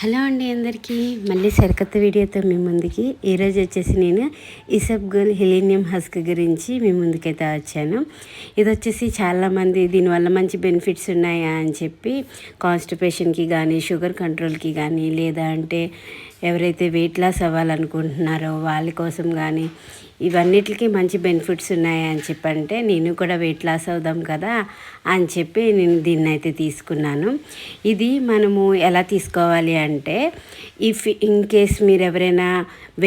Hello అండి అందరికీ మళ్ళీ సరికొత్త వీడియోతో మీ ముందుకి ఈరోజు వచ్చేసి నేను ఇసబ్గుల్ హిలీనియం హస్క్ గురించి మీ ముందుకైతే వచ్చాను. ఇది వచ్చేసి చాలామంది దీనివల్ల మంచి బెనిఫిట్స్ ఉన్నాయా అని చెప్పి కాన్స్టిపేషన్కి కానీ షుగర్ కంట్రోల్కి కానీ లేదా అంటే ఎవరైతే వెయిట్ లాస్ అవ్వాలనుకుంటున్నారో వాళ్ళ కోసం కానీ ఇవన్నిటికి మంచి బెనిఫిట్స్ ఉన్నాయి అని చెప్పంటే నేను కూడా వెయిట్ లాస్ అవుదాం కదా అని చెప్పి నేను దీన్ని అయితే తీసుకున్నాను. ఇది మనము ఎలా తీసుకోవాలి అంటే ఇన్ కేస్ మీరు ఎవరైనా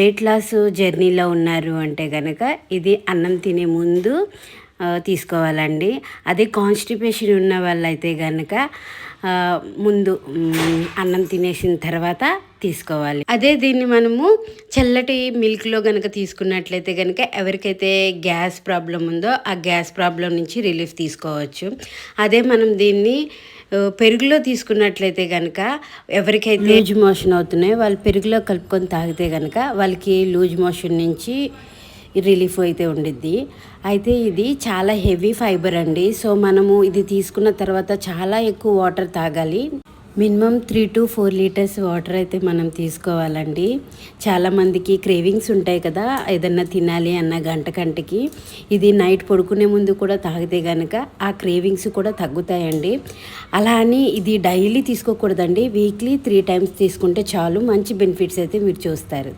వెయిట్ లాస్ జర్నీలో ఉన్నారు అంటే కనుక ఇది అన్నం తినే ముందు తీసుకోవాలండి. అదే కాన్స్టిపేషన్ ఉన్న వాళ్ళైతే కనుక ముందు అన్నం తినేసిన తర్వాత తీసుకోవాలి. అదే దీన్ని మనము చల్లటి మిల్క్లో కనుక తీసుకున్నట్లయితే కనుక ఎవరికైతే గ్యాస్ ప్రాబ్లం ఉందో ఆ గ్యాస్ ప్రాబ్లం నుంచి రిలీఫ్ తీసుకోవచ్చు. అదే మనం దీన్ని పెరుగులో తీసుకున్నట్లయితే కనుక ఎవరికైతే లూజ్ మోషన్ అవుతున్నాయో వాళ్ళు పెరుగులో కలుపుకొని తాగితే కనుక వాళ్ళకి లూజ్ మోషన్ నుంచి రిలీఫ్ అయితే ఉండిద్ది. అయితే ఇది చాలా హెవీ ఫైబర్ అండి. సో మనము ఇది తీసుకున్న తర్వాత చాలా ఎక్కువ వాటర్ తాగాలి. మినిమం 3 to 4 లీటర్స్ వాటర్ అయితే మనం తీసుకోవాలండి. చాలామందికి క్రేవింగ్స్ ఉంటాయి కదా, ఏదన్నా తినాలి అన్న గంటకి ఇది నైట్ పడుకునే ముందు కూడా తాగితే కనుక ఆ క్రేవింగ్స్ కూడా తగ్గుతాయండి. అలా అని ఇది డైలీ తీసుకోకూడదండి, వీక్లీ 3 times తీసుకుంటే చాలు, మంచి బెనిఫిట్స్ అయితే మీరు చూస్తారు.